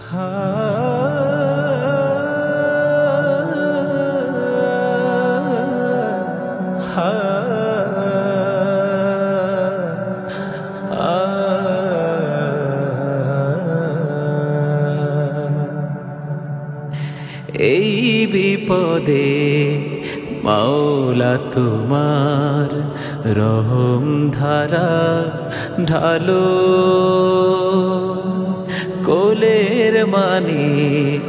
এই বিপদে মাওলা তোমার রহম ধারা ঢালো, কোলের মানিক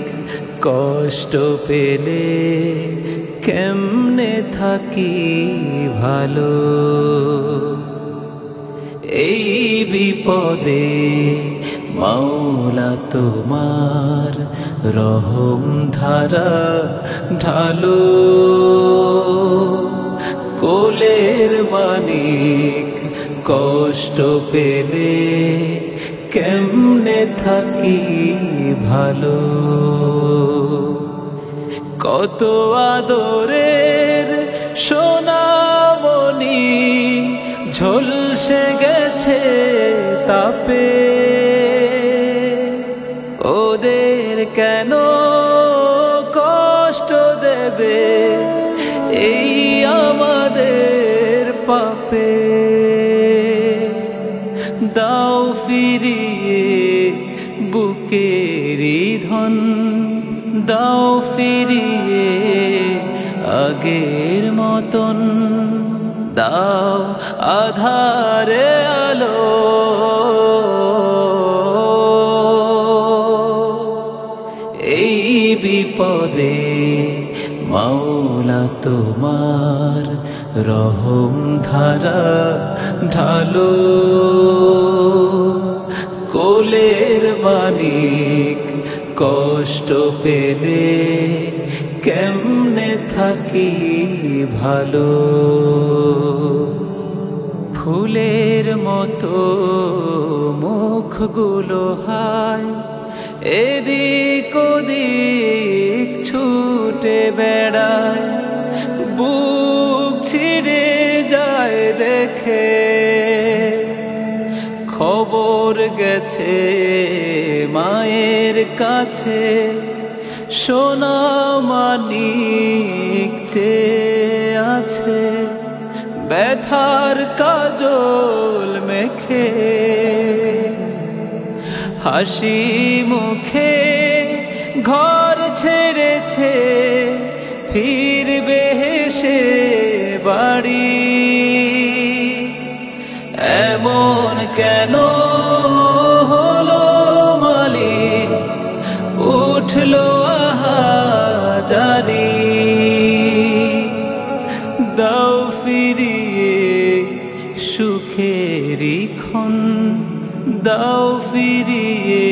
কষ্ট পেলে কেমনে থাকি ভালো। এই বিপদে মাওলা তোমার রহম ধারা ঢালো, কোলের মানিক কষ্ট পেলে কেমনে থাকি ভালো। কত আদরের সোনামণি ঝলসে গেছে তাপে, ওদের কেন কষ্ট দেবে এই আমাদের পাপে। দাও ফিরিয়ে বুকেরি ধন, দাও ফিরিয়ে আগের মতন, দাও আধারে আলো। এই বিপদে মাওলা তোমার রহম ধারা ঢালো, কোলের মানিক কষ্ট পেলে কেমনে থাকি ভালো। ফুলের মতো মুখগুলো হায় এদিক ওদিক ছুটে বেড়ায়, বুক ছিঁড়ে যায় দেখে খবর গেছে মায়ের কাছে, সোনা মানিক চেয়ে আছে ব্যথার কাজল মেখে। হাসি মুখে ঘর ছেড়েছে ফিরবে হেসে বাড়ি, এমন কেন হলো মালিক উঠলো আহাজারি। দাও ফিরিয়ে সুখেরি ক্ষণ, দাও ফিরিয়ে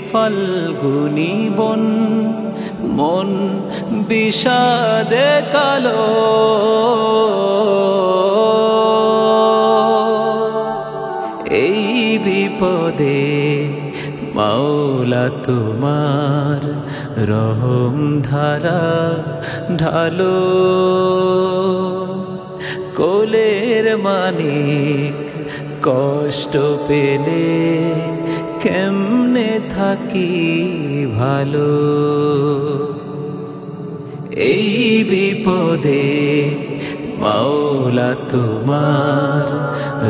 ফাল্গুনি বন, মন বিষাদে কালো। এই বিপদে মাওলা তোমার রহম ধারা ঢালো, কোলের মানিক কষ্ট পেলে কেমনে থাকি ভালো। এই বিপদে মাওলা তোমার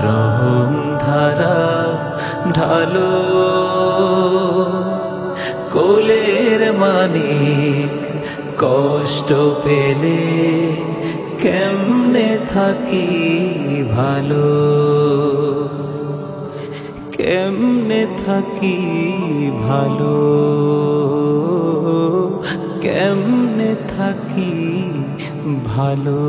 রহম ধারা ঢালো, কোলের মানিক কষ্ট পেলে কেমনে থাকি ভালো, কেমনে থাকি ভালো, কেমনে থাকি ভালো।